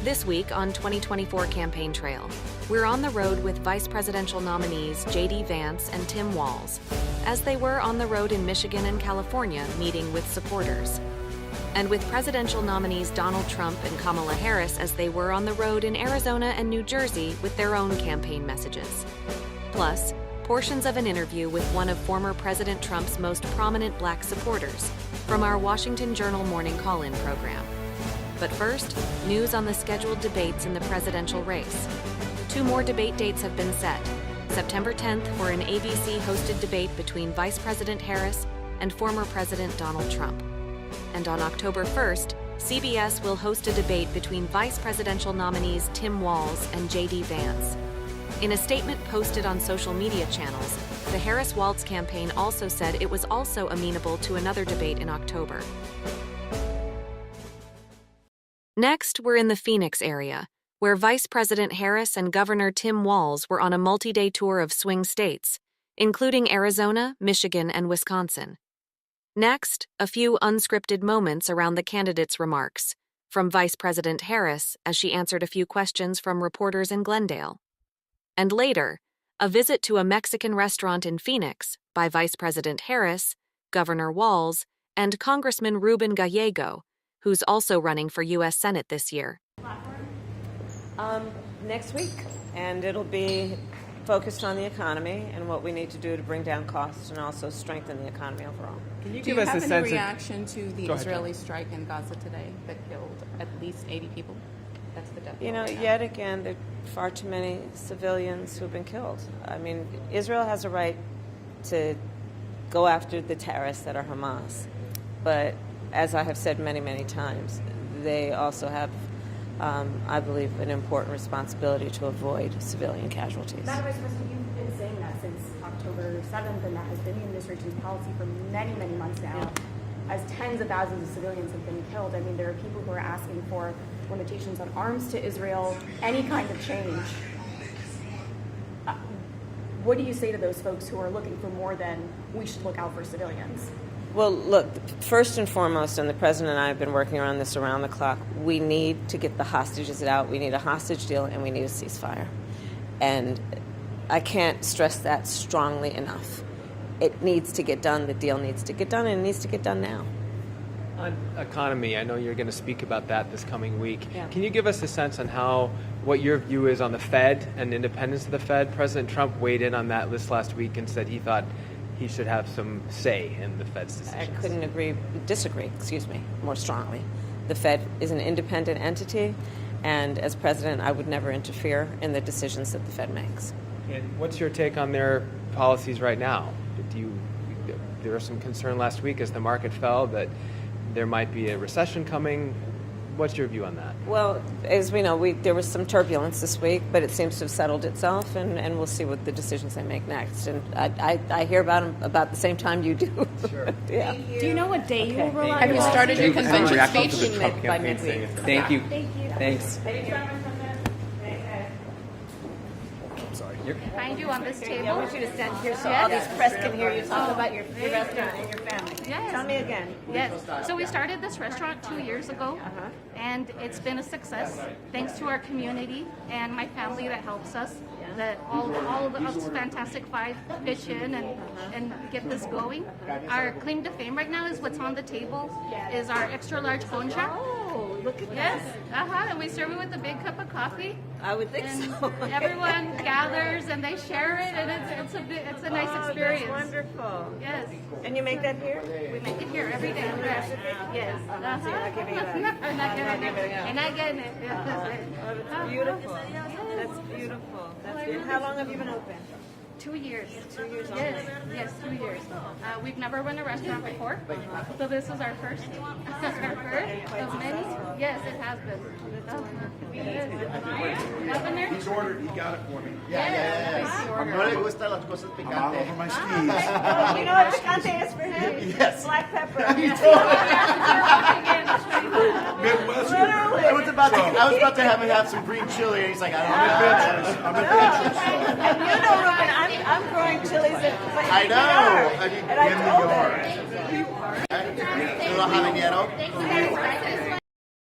This week on 2024 Campaign Trail, we're on the road with vice presidential nominees J.D. Vance and Tim Walz, as they were on the road in Michigan and California meeting with supporters. And with presidential nominees Donald Trump and Kamala Harris as they were on the road in Arizona and New Jersey with their own campaign messages. Plus, portions of an interview with one of former President Trump's most prominent Black supporters from our Washington Journal morning call-in program. But first, news on the scheduled debates in the presidential race. 2 more debate dates have been set. September 10th for an ABC-hosted debate between Vice President Harris and former President Donald Trump. And on October 1st, CBS will host a debate between vice presidential nominees Tim Walz and J.D. Vance. In a statement posted on social media channels, the Harris-Walz campaign also said it was also amenable to another debate in October. Next, we're in the Phoenix area, where Vice President Harris and Governor Tim Walz were on a multi-day tour of swing states, including Arizona, Michigan, and Wisconsin. Next, a few unscripted moments around the candidates' remarks, from Vice President Harris as she answered a few questions from reporters in Glendale. And later, a visit to a Mexican restaurant in Phoenix by Vice President Harris, Governor Walz, and Congressman Ruben Gallego, who's also running for U.S. Senate this year. Next week, and it'll be focused on the economy and what we need to do to bring down costs and also strengthen the economy overall. Can you Do give you us have a any sense reaction to the Go ahead, Israeli strike in Gaza today that killed at least 80 people? That's the death You know, toll right now. yet again, there are far too many civilians who've been killed. I mean, Israel has a right to go after the terrorists that are Hamas, but as I have said many, many times, they also have, I believe, an important responsibility to avoid civilian casualties. Madam Vice President, you've been saying that since October 7th, and that has been the administration's policy for many, many months now, as tens of thousands of civilians have been killed. I mean, there are people who are asking for limitations on arms to Israel, any kind of change. What do you say to those folks who are looking for more than we should look out for civilians? Well, look, first and foremost, and the President and I have been working on this around the clock, we need to get the hostages out. We need a hostage deal, and we need a ceasefire. And I can't stress that strongly enough. It needs to get done. The deal needs to get done, and it needs to get done now. On economy, I know you're going to speak about that this coming week. Yeah. Can you give us a sense on what your view is on the Fed and independence of the Fed? President Trump weighed in on that list last week and said he thought he should have some say in the Fed's decisions. I couldn't disagree more strongly. The Fed is an independent entity, and as president, I would never interfere in the decisions that the Fed makes. And what's your take on their policies right now? There was some concern last week as the market fell that there might be a recession coming. What's your view on that? Well, as we know, there was some turbulence this week, but it seems to have settled itself, and we'll see what the decisions they make next. And I hear about them about the same time you do. Sure. Yeah. Do you know what day you will roll out? Have you started your convention reaction speech? to the Trump By campaign midweek. saying it's Thank you. Thank you. Thanks. Find you on this table. I want you to stand here so all these press can hear you talk about your restaurant and your family. Yes. Tell me again. Yes. So we started this restaurant 2 years ago, and it's been a success thanks to our community and my family that helps us. That all of us fantastic five pitch in and get this going. Our claim to fame right now is what's on the table is our extra large phone jar. Oh, look at Yes. that. And we serve it with a big cup of coffee. I would think And so. everyone gathers and they share it, and it's a nice experience. That's wonderful. Yes. And you make that here? We make it here every day. Yes. You're not giving it up. I'm not You're not giving giving it. it up. I'm not getting it. Oh, that's beautiful. That's beautiful. How long have you been open? 2 years. 2 years old. Yes, 2 years. We've never run a restaurant before, so this is our first. Our first of many. Yes, it has been. Governor? He's ordered. He got it for me. Yes. No le gustan las cosas picantes. I'm over my skis. Oh, you know what picante is for him? Yes. Black pepper. Midwest. Literally. I was about to have him have some green chili, and he's like, I'm adventurous. And you know, Ruben, I'm growing chilies I know. And I In the told yard. him. Little habanero.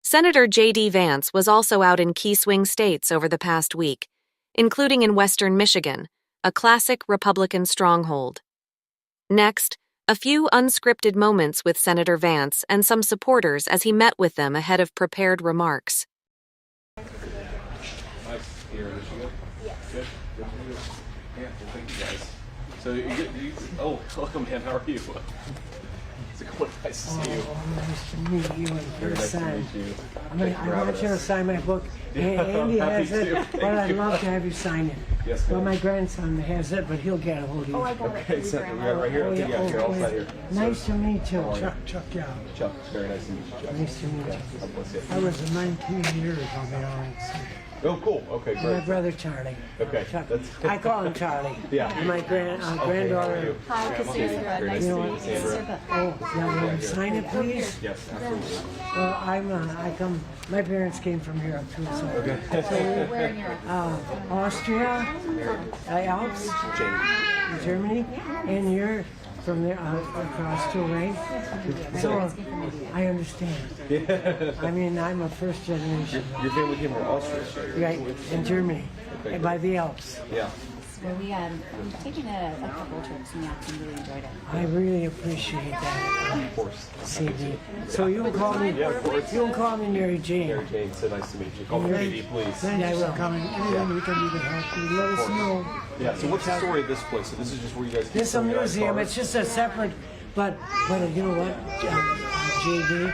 Senator J.D. Vance was also out in key swing states over the past week, including in western Michigan, a classic Republican stronghold. Next, a few unscripted moments with Senator Vance and some supporters as he met with them ahead of prepared remarks. Nice here in Michigan? Yes. Good. Good to meet you. Yeah, well, thank you guys. So, oh, welcome, man. How are you? It's going nice to see you. Nice to meet you in Very nice to person. meet you. I want you to sign my book. Yeah, Andy I'm has happy it, to. but Thank I'd you. love to have you sign it. Yes, Well, ma'am. my grandson has it, but he'll get a hold of you. Oh, I got Okay, it. so we got right here. Okay, yeah, here, I'll sign here. Nice to meet you. are you? Chuck, yeah. Chuck, very nice to meet you, Chuck. Nice to meet Yeah, you. God bless you. I was 19 years on the RNC. Oh, cool. Okay, My great. brother Charlie. Okay, Chuck. that's- I call him Charlie. Yeah. And my granddaughter. Hi, Cassandra. Very nice to meet you, Sandra. Oh, now will you sign it, please? Yes, absolutely. Well, my parents came from Europe too, so. Where in Europe? Austria, Alps, Germany, and you're from there across too, right? So, I understand. I mean, I'm a first generation, Your family came from Austria, right? right, in Germany, and by the Alps. Yeah. Well, we've taken a couple trips and really enjoyed it. I really appreciate that, Of course. CD. So you'll call me, Yeah, of course. you'll call me Mary Jane. Mary Jane, so nice to meet you. Call me Katie, please. Thanks for coming. Anything we can do to help you, let us know. Yeah, so what's the story of this place? So this is just where you guys keep There's a some of your museum. cars? It's just a separate, but you know what, JD,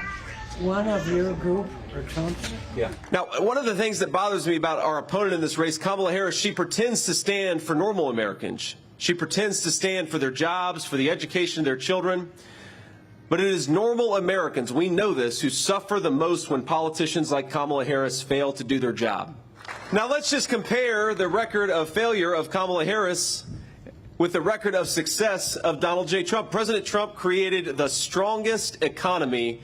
one of your group or Trump's. Yeah. Now, one of the things that bothers me about our opponent in this race, Kamala Harris, she pretends to stand for normal Americans. She pretends to stand for their jobs, for the education of their children. But it is normal Americans, we know this, who suffer the most when politicians like Kamala Harris fail to do their job. Now, let's just compare the record of failure of Kamala Harris with the record of success of Donald J. Trump. President Trump created the strongest economy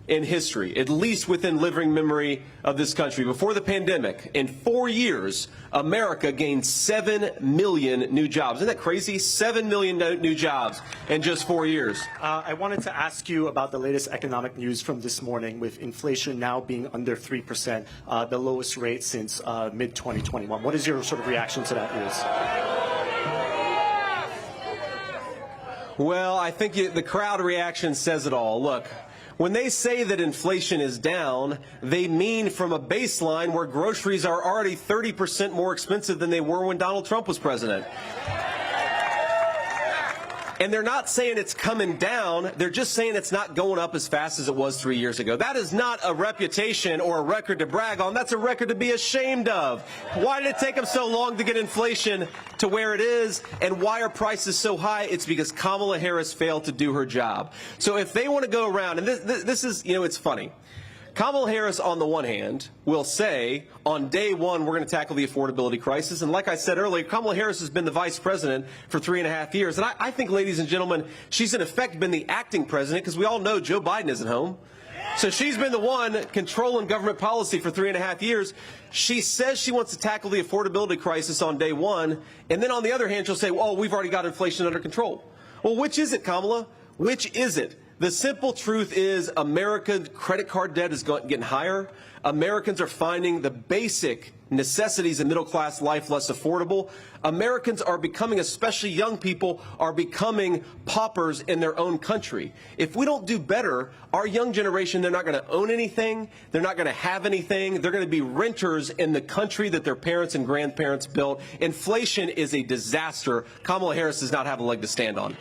in history, at least within living memory of this country. Before the pandemic, in 4 years, America gained 7 million new jobs. Isn't that crazy? 7 million new jobs in just 4 years. I wanted to ask you about the latest economic news from this morning, with inflation now being under 3%, the lowest rate since mid-2021. What is your sort of reaction to that news? Well, I think the crowd reaction says it all. Look, when they say that inflation is down, they mean from a baseline where groceries are already 30% more expensive than they were when Donald Trump was president. And they're not saying it's coming down. They're just saying it's not going up as fast as it was 3 years ago. That is not a reputation or a record to brag on. That's a record to be ashamed of. Why did it take them so long to get inflation to where it is? And why are prices so high? It's because Kamala Harris failed to do her job. So if they want to go around, and this is, you know, it's funny. Kamala Harris, on the one hand, will say, on day one, we're going to tackle the affordability crisis. And like I said earlier, Kamala Harris has been the vice president for 3.5 years. And I think, ladies and gentlemen, she's in effect been the acting president, because we all know Joe Biden isn't home. So she's been the one controlling government policy for 3.5 years. She says she wants to tackle the affordability crisis on day one. And then on the other hand, she'll say, well, we've already got inflation under control. Well, which is it, Kamala? Which is it? The simple truth is America's credit card debt is getting higher. Americans are finding the basic necessities of middle-class life less affordable. Americans are becoming, especially young people, are becoming paupers in their own country. If we don't do better, our young generation, they're not going to own anything. They're not going to have anything. They're going to be renters in the country that their parents and grandparents built. Inflation is a disaster. Kamala Harris does not have a leg to stand on.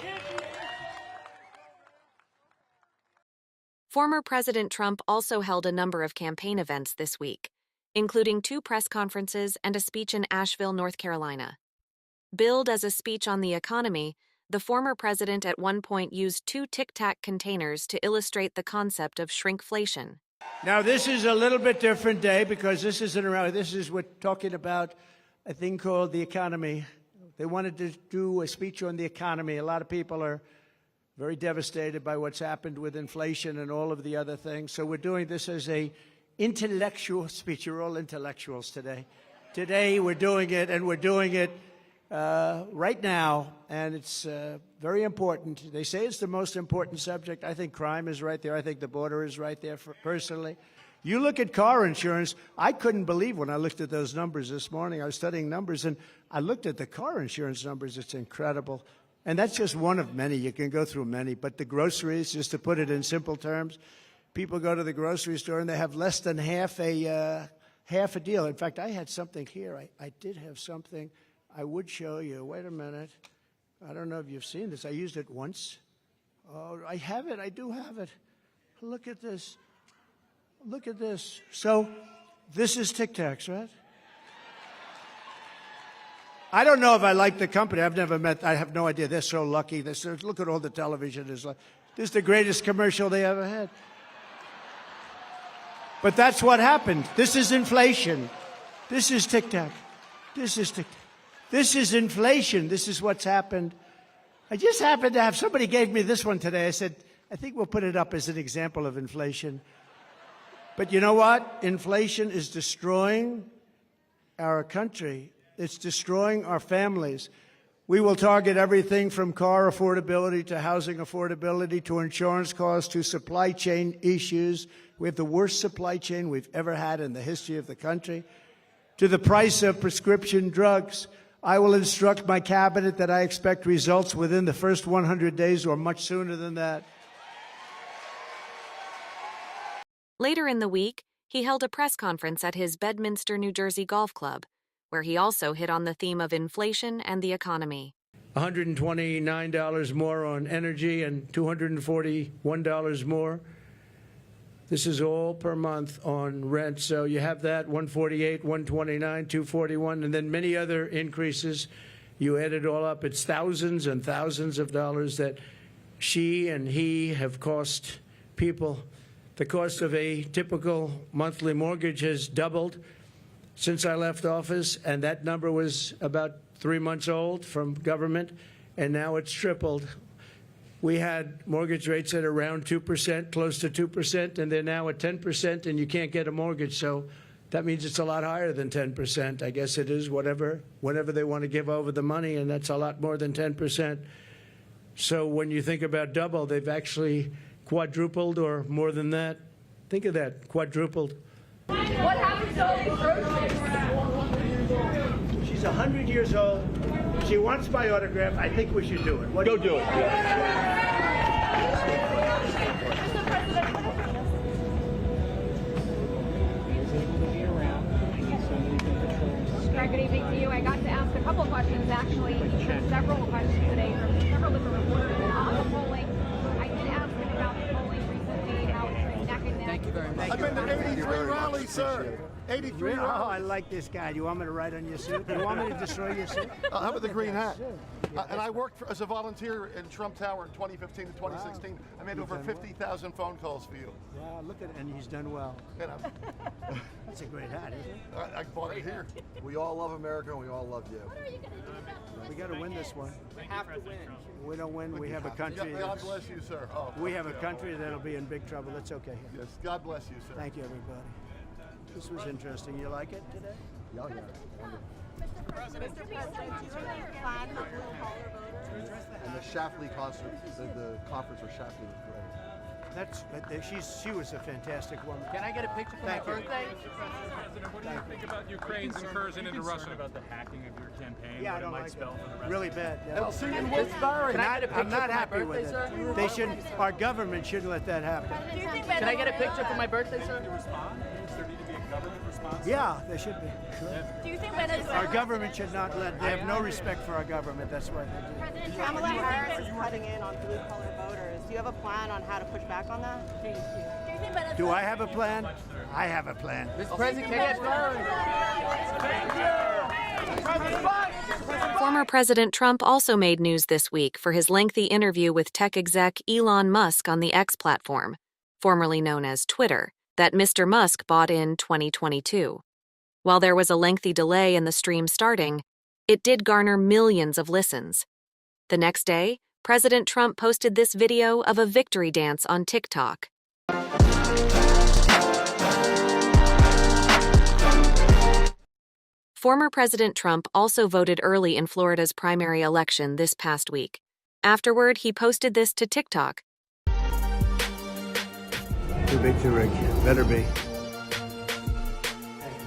Former President Trump also held a number of campaign events this week, including 2 press conferences and a speech in Asheville, North Carolina. Billed as a speech on the economy, the former president at one point used 2 Tic Tac containers to illustrate the concept of shrinkflation. Now, this is a little bit different day because this is we're talking about a thing called the economy. They wanted to do a speech on the economy. A lot of people are very devastated by what's happened with inflation and all of the other things. So we're doing this as a intellectual speech. You're all intellectuals today. Today we're doing it, and we're doing it right now, and it's very important. They say it's the most important subject. I think crime is right there. I think the border is right there, personally. You look at car insurance, I couldn't believe when I looked at those numbers this morning. I was studying numbers, and I looked at the car insurance numbers. It's incredible. And that's just one of many. You can go through many. But the groceries, just to put it in simple terms, people go to the grocery store and they have less than half a deal. In fact, I had something here. I did have something I would show you. Wait a minute. I don't know if you've seen this. I used it once. Oh, I have it. I do have it. Look at this. Look at this. So this is Tic Tacs, right? I don't know if I like the company. I've never met. I have no idea. They're so lucky. Look at all the television. This is the greatest commercial they ever had. But that's what happened. This is inflation. This is Tic Tac. This is Tic Tac. This is inflation. This is what's happened. I just happened to have somebody gave me this one today. I said, I think we'll put it up as an example of inflation. But you know what? Inflation is destroying our country. It's destroying our families. We will target everything from car affordability to housing affordability to insurance costs to supply chain issues. We have the worst supply chain we've ever had in the history of the country. To the price of prescription drugs. I will instruct my cabinet that I expect results within the first 100 days or much sooner than that. Later in the week, he held a press conference at his Bedminster, New Jersey golf club, where he also hit on the theme of inflation and the economy. $129 more on energy and $241 more. This is all per month on rent. So you have that, $148, $129, $241, and then many other increases. You add it all up, it's thousands and thousands of dollars that she and he have cost people. The cost of a typical monthly mortgage has doubled since I left office, and that number was about 3 months old from government, and now it's tripled. We had mortgage rates at around 2%, close to 2%, and they're now at 10%, and you can't get a mortgage. So that means it's a lot higher than 10%. I guess it is whenever they want to give over the money, and that's a lot more than 10%. So when you think about double, they've actually quadrupled or more than that. Think of that, quadrupled. What happened to all these groceries? She's 100 years old. She wants my autograph. I think we should do it. Go do it. Good evening to you. I got to ask a couple questions, actually, several questions today from several different reporters on the polling. I did ask him about the polling recently, how it's neck and neck. Thank you very much. I've been to 83 rallies, sir. 83 Oh, rallies. I like this guy. Do you want me to write on your suit? Do you want me to destroy your suit? How about the green hat? And I worked as a volunteer in Trump Tower in 2015 to 2016. I made over 50,000 phone calls for you. Wow, look at it. And he's done well. You know, That's a great hat, isn't it? I bought it here. We all love America and we all love you. We got to win this one. We have to win. If we don't win, we have a country. God bless you, sir. Oh, We have a country that'll be in big trouble. It's okay. Yes, God bless you, sir. Thank you, everybody. This was interesting. You like it today? Yeah, yeah. Mr. President, do you have a plan for blue-collar voters? And the Shapley concert, the conference for Shapley was great. She was a fantastic woman. Can I get a picture for Thank my you. birthday? Mr. President, what do you think about Ukraine's incursion into Russia? About the hacking of your campaign? Yeah, I what don't it might like spell it. for the rest Really of bad. Yeah. I'll see you in Wilkes-Barre. I'm not happy with it. sir? They shouldn't. Our government shouldn't let that happen. Can I get a picture for my birthday, sir? respond? Does there need to be a government response? Yeah, they should be. Sure. Do you think Venezuela? Our government should not let. They have no respect for our government. That's why they do. President Kamala Harris is cutting in on blue-collar voters. Do you have a plan on how to push back on that? Do you think Venezuela? Do I have a plan? I have a plan. Mr. President, can I get Former President Trump also made news this week for his lengthy interview with tech exec Elon Musk on the X platform, formerly known as Twitter, that Mr. Musk bought in 2022. While there was a lengthy delay in the stream starting, it did garner millions of listens. The next day, President Trump posted this video of a victory dance on TikTok. Former President Trump also voted early in Florida's primary election this past week. Afterward, he posted this to TikTok. Too big, too rich. Better be.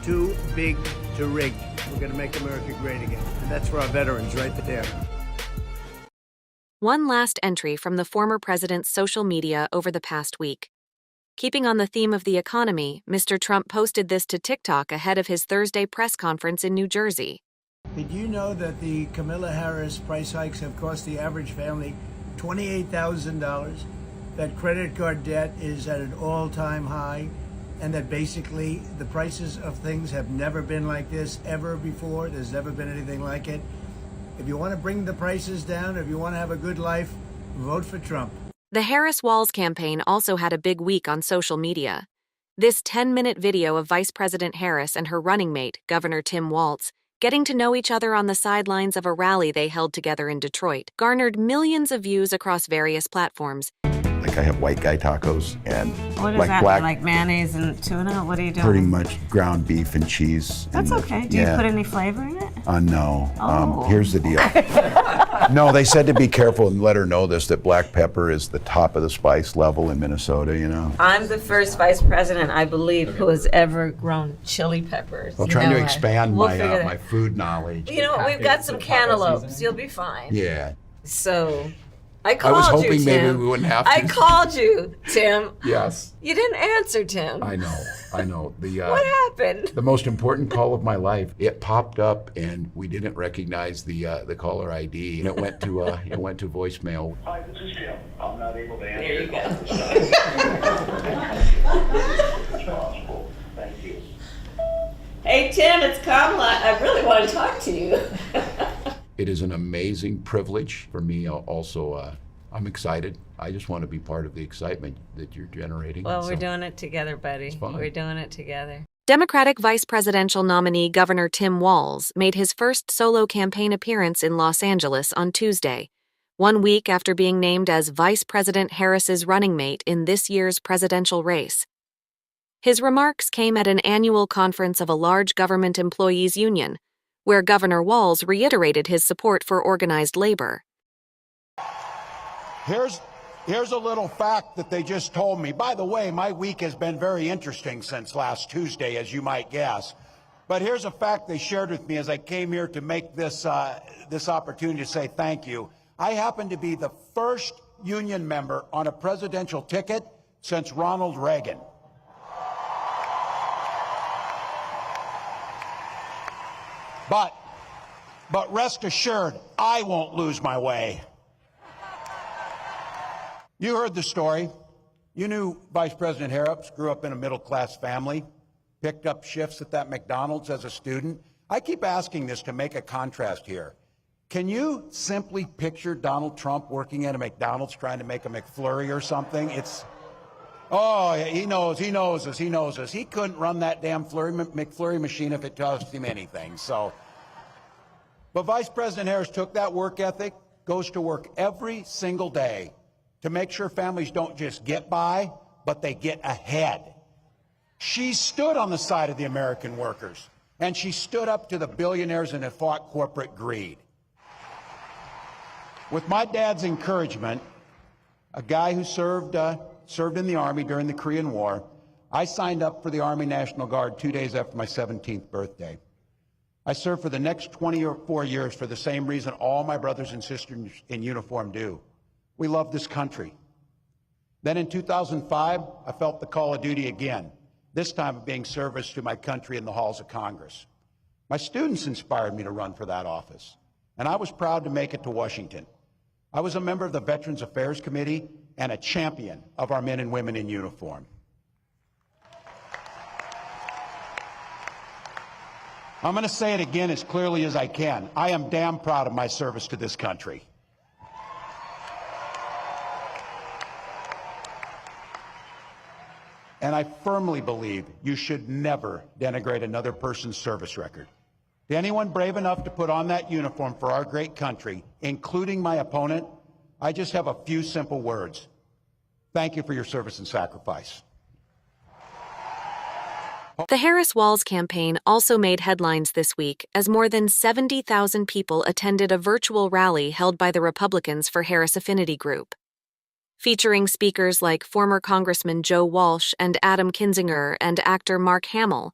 too big to rig. We're going to make America great again. And that's for our veterans right there. One last entry from the former president's social media over the past week. Keeping on the theme of the economy, Mr. Trump posted this to TikTok ahead of his Thursday press conference in New Jersey. Did you know that the Kamala Harris price hikes have cost the average family $28,000? That credit card debt is at an all-time high, and that basically the prices of things have never been like this ever before. There's never been anything like it. If you want to bring the prices down, if you want to have a good life, vote for Trump. The Harris-Walz campaign also had a big week on social media. This 10-minute video of Vice President Harris and her running mate, Governor Tim Walz, getting to know each other on the sidelines of a rally they held together in Detroit, garnered millions of views across various platforms. Like I have white guy tacos and What is like that? black, Like mayonnaise and tuna? What are you doing? pretty much ground beef and cheese. That's and, okay. Do you put any flavor in it? No. Oh. Here's the deal. No, they said to be careful and let her know this, that black pepper is the top of the spice level in Minnesota, you know. I'm the first vice president, I believe, who has ever grown chili peppers. Well, trying to expand We'll figure that- my food knowledge. You know what? We've got some cantaloupes. You'll be fine. Yeah. So, I I called was you, hoping maybe Tim. we wouldn't have to. I called you, Tim. Yes. You didn't answer, Tim. I know. What happened? The most important call of my life. It popped up, and we didn't recognize the caller ID, and it went to voicemail. Hi, this is Tim. I'm not able to answer. There you go. Responsible. Thank you. Hey, Tim, it's Kamala. I really want to talk to you. It is an amazing privilege for me. Also, I'm excited. I just want to be part of the excitement that you're generating. Well, So, we're doing it together, buddy. fun. We're doing it together. Democratic vice presidential nominee Governor Tim Walz made his first solo campaign appearance in Los Angeles on Tuesday, 1 week after being named as Vice President Harris's running mate in this year's presidential race. His remarks came at an annual conference of a large government employees union, where Governor Walz reiterated his support for organized labor. Here's a little fact that they just told me. By the way, my week has been very interesting since last Tuesday, as you might guess. But here's a fact they shared with me as I came here to make this opportunity to say thank you. I happen to be the first union member on a presidential ticket since Ronald Reagan. But rest assured, I won't lose my way. You heard the story. You knew Vice President Harris grew up in a middle-class family, picked up shifts at that McDonald's as a student. I keep asking this to make a contrast here. Can you simply picture Donald Trump working at a McDonald's trying to make a McFlurry or something? He knows us. He couldn't run that damn McFlurry machine if it cost him anything. But Vice President Harris took that work ethic, goes to work every single day to make sure families don't just get by, but they get ahead. She stood on the side of the American workers, and she stood up to the billionaires and fought corporate greed. With my dad's encouragement, a guy who served in the Army during the Korean War, I signed up for the Army National Guard 2 days after my 17th birthday. I served for the next 24 years for the same reason all my brothers and sisters in uniform do. We love this country. Then in 2005, I felt the call of duty again, this time of being service to my country in the halls of Congress. My students inspired me to run for that office, and I was proud to make it to Washington. I was a member of the Veterans Affairs Committee and a champion of our men and women in uniform. I'm going to say it again as clearly as I can. I am damn proud of my service to this country. And I firmly believe you should never denigrate another person's service record. To anyone brave enough to put on that uniform for our great country, including my opponent, I just have a few simple words. Thank you for your service and sacrifice. The Harris-Walz campaign also made headlines this week as more than 70,000 people attended a virtual rally held by the Republicans for Harris Affinity Group. Featuring speakers like former Congressman Joe Walsh and Adam Kinzinger and actor Mark Hamill,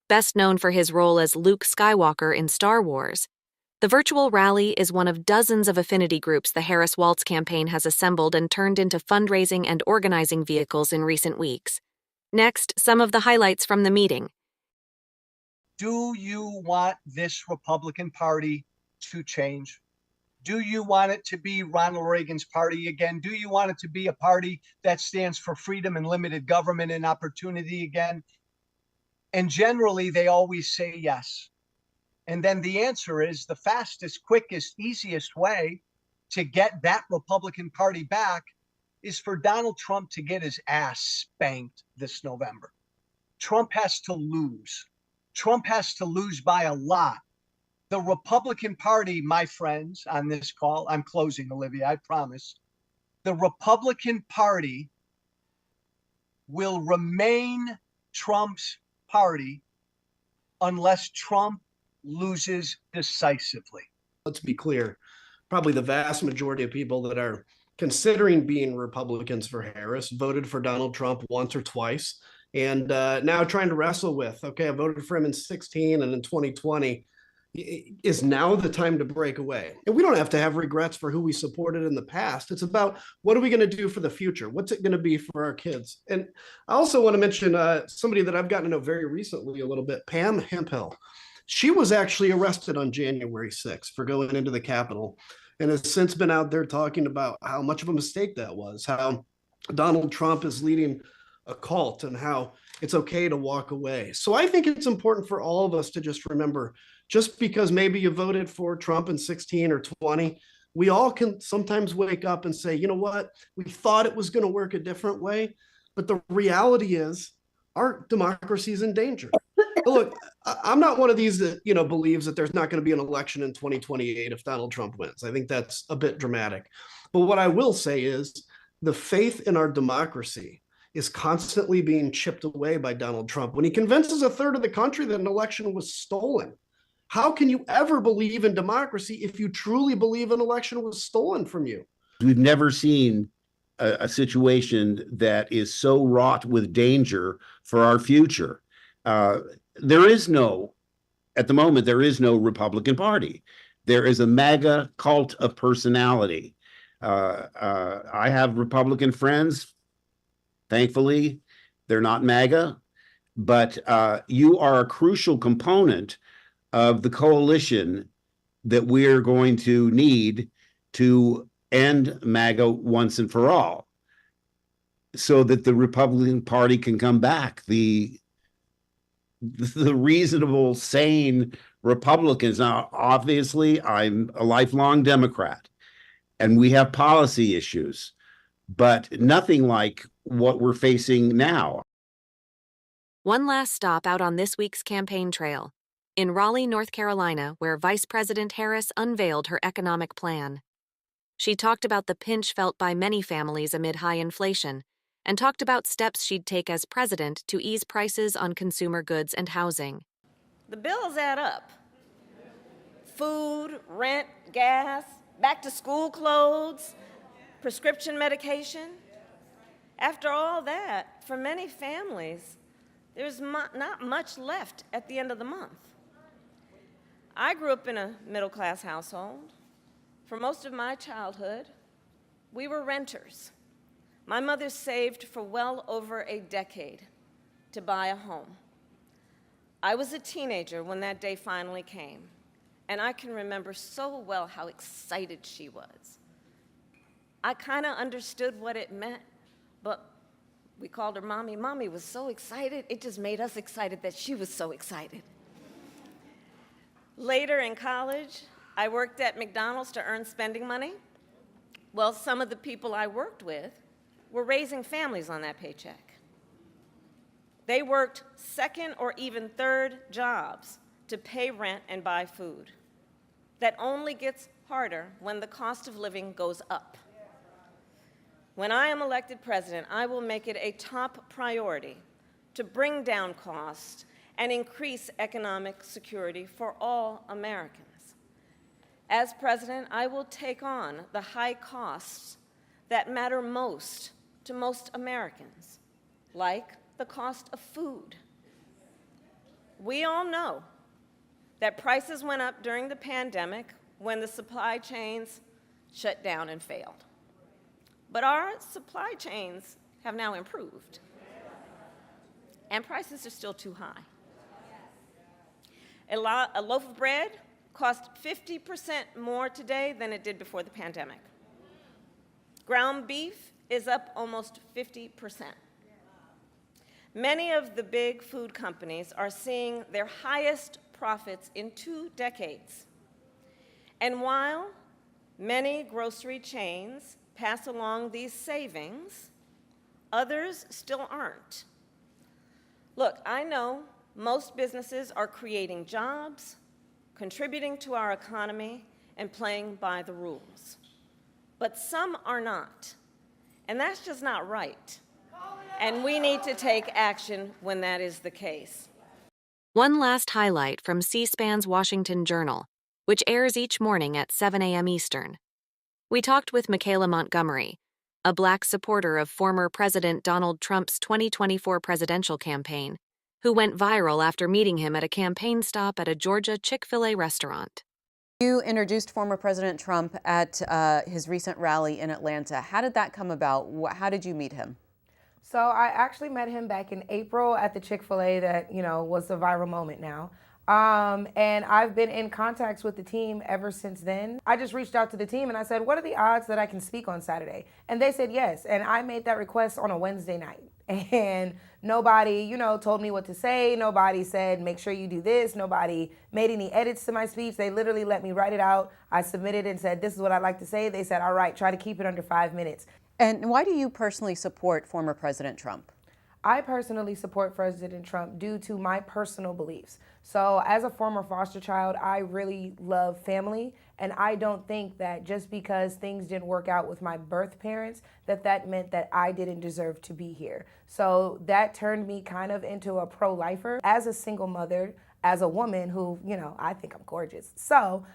Best known for his role as Luke Skywalker in Star Wars, the virtual rally is one of dozens of affinity groups the Harris-Walz campaign has assembled and turned into fundraising and organizing vehicles in recent weeks. Next, some of the highlights from the meeting. Do you want this Republican Party to change? Do you want it to be Ronald Reagan's party again? Do you want it to be a party that stands for freedom and limited government and opportunity again? And generally, they always say yes. And then the answer is the fastest, quickest, easiest way to get that Republican Party back is for Donald Trump to get his ass spanked this November. Trump has to lose. Trump has to lose by a lot. The Republican Party, my friends, on this call, I'm closing, Olivia, I promise. The Republican Party will remain Trump's party unless Trump loses decisively. Let's be clear. Probably the vast majority of people that are considering being Republicans for Harris voted for Donald Trump once or twice, and now trying to wrestle with, okay, I voted for him in 2016 and in 2020. Is now the time to break away? And we don't have to have regrets for who we supported in the past. It's about what are we going to do for the future? What's it going to be for our kids? And I also want to mention somebody that I've gotten to know very recently a little bit, Pam Hemphill. She was actually arrested on January 6th for going into the Capitol and has since been out there talking about how much of a mistake that was, how Donald Trump is leading a cult and how it's okay to walk away. So I think it's important for all of us to just remember, just because maybe you voted for Trump in 16 or 20, we all can sometimes wake up and say, you know what, we thought it was going to work a different way, but the reality is our democracy is in danger. Look, I'm not one of these that, believes that there's not going to be an election in 2028 if Donald Trump wins. I think that's a bit dramatic. But what I will say is the faith in our democracy is constantly being chipped away by Donald Trump. When he convinces a third of the country that an election was stolen, how can you ever believe in democracy if you truly believe an election was stolen from you? We've never seen a situation that is so wrought with danger for our future. At the moment, there is no Republican Party. There is a MAGA cult of personality. I have Republican friends. Thankfully, they're not MAGA, but you are a crucial component of the coalition that we're going to need to end MAGA once and for all, so that the Republican Party can come back. The reasonable, sane Republicans. Now, obviously, I'm a lifelong Democrat, and we have policy issues, but nothing like what we're facing now. One last stop out on this week's campaign trail, in Raleigh, North Carolina, where Vice President Harris unveiled her economic plan. She talked about the pinch felt by many families amid high inflation, and talked about steps she'd take as president to ease prices on consumer goods and housing. The bills add up. Food, rent, gas, back-to-school clothes, prescription medication. After all that, for many families, there's not much left at the end of the month. I grew up in a middle-class household. For most of my childhood, we were renters. My mother saved for well over a decade to buy a home. I was a teenager when that day finally came, and I can remember so well how excited she was. I kind of understood what it meant, but we called her Mommy. Mommy was so excited, it just made us excited that she was so excited. Later in college, I worked at McDonald's to earn spending money. Well, some of the people I worked with were raising families on that paycheck. They worked second or even third jobs to pay rent and buy food. That only gets harder when the cost of living goes up. When I am elected president, I will make it a top priority to bring down costs and increase economic security for all Americans. As president, I will take on the high costs that matter most to most Americans, like the cost of food. we all know that prices went up during the pandemic when the supply chains shut down and failed. But our supply chains have now improved, and prices are still too high. A loaf of bread costs 50% more today than it did before the pandemic. Ground beef is up almost 50%. Many of the big food companies are seeing their highest profits in 2 decades. And while many grocery chains pass along these savings, others still aren't. Look, I know most businesses are creating jobs, contributing to our economy, and playing by the rules. But some are not. And that's just not right. And we need to take action when that is the case. One last highlight from C-SPAN's Washington Journal, which airs each morning at 7 a.m. Eastern. We talked with Michaela Montgomery, a Black supporter of former President Donald Trump's 2024 presidential campaign, who went viral after meeting him at a campaign stop at a Georgia Chick-fil-A restaurant. You introduced former President Trump at his recent rally in Atlanta. How did that come about? How did you meet him? So I actually met him back in April at the Chick-fil-A that, was a viral moment now. And I've been in contact with the team ever since then. I just reached out to the team and I said, what are the odds that I can speak on Saturday? And they said yes. And I made that request on a Wednesday night. And nobody, told me what to say. Nobody said, make sure you do this. Nobody made any edits to my speech. They literally let me write it out. I submitted and said, this is what I'd like to say. They said, all right, try to keep it under 5 minutes. And why do you personally support former President Trump? I personally support President Trump due to my personal beliefs. So as a former foster child, I really love family, and I don't think that just because things didn't work out with my birth parents, that meant that I didn't deserve to be here. So that turned me kind of into a pro-lifer. As a single mother, as a woman who, I think I'm gorgeous. So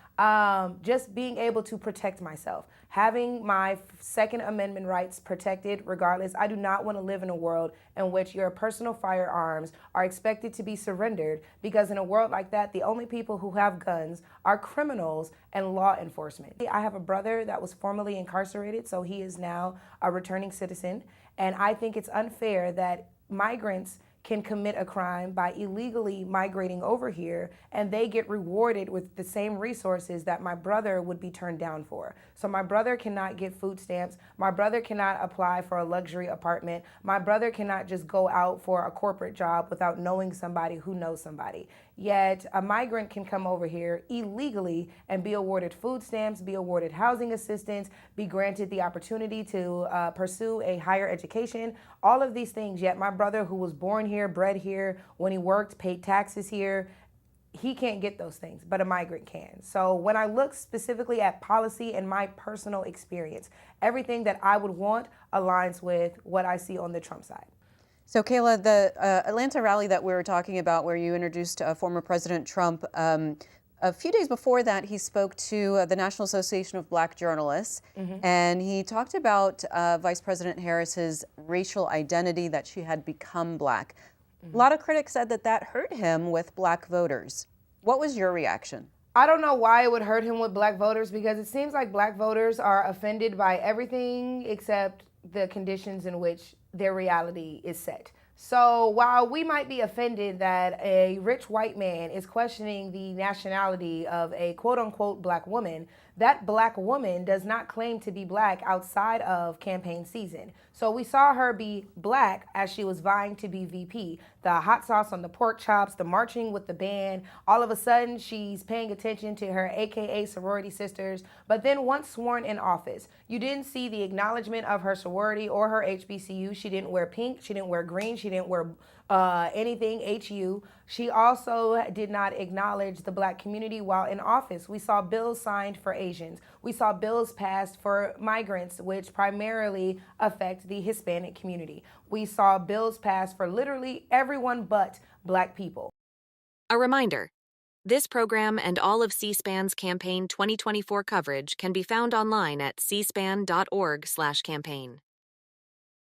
just being able to protect myself, having my Second Amendment rights protected regardless. I do not want to live in a world in which your personal firearms are expected to be surrendered, because in a world like that, the only people who have guns are criminals and law enforcement. I have a brother that was formerly incarcerated, so he is now a returning citizen. And I think it's unfair that migrants can commit a crime by illegally migrating over here, and they get rewarded with the same resources that my brother would be turned down for. So my brother cannot get food stamps. My brother cannot apply for a luxury apartment. My brother cannot just go out for a corporate job without knowing somebody who knows somebody. Yet a migrant can come over here illegally and be awarded food stamps, be awarded housing assistance, be granted the opportunity to pursue a higher education, all of these things. Yet my brother, who was born here, bred here, when he worked, paid taxes here, he can't get those things, but a migrant can. So when I look specifically at policy and my personal experience, everything that I would want aligns with what I see on the Trump side. So Kayla, the Atlanta rally that we were talking about, where you introduced former President Trump, a few days before that, he spoke to the National Association of Black Journalists, and he talked about Vice President Harris's racial identity, that she had become Black. A lot of critics said that hurt him with Black voters. What was your reaction? I don't know why it would hurt him with Black voters, because it seems like Black voters are offended by everything except the conditions in which their reality is set. So while we might be offended that a rich white man is questioning the nationality of a quote-unquote Black woman, that Black woman does not claim to be Black outside of campaign season. So we saw her be Black as she was vying to be VP. The hot sauce on the pork chops, the marching with the band, all of a sudden she's paying attention to her AKA sorority sisters. But then once sworn in office, you didn't see the acknowledgement of her sorority or her HBCU. She didn't wear pink, she didn't wear green, she didn't wear anything HU. She also did not acknowledge the Black community while in office. We saw bills signed for Asians. We saw bills passed for migrants, which primarily affect the Hispanic community. We saw bills passed for literally everyone but Black people. A reminder, this program and all of C-SPAN's campaign 2024 coverage can be found online at cspan.org/campaign.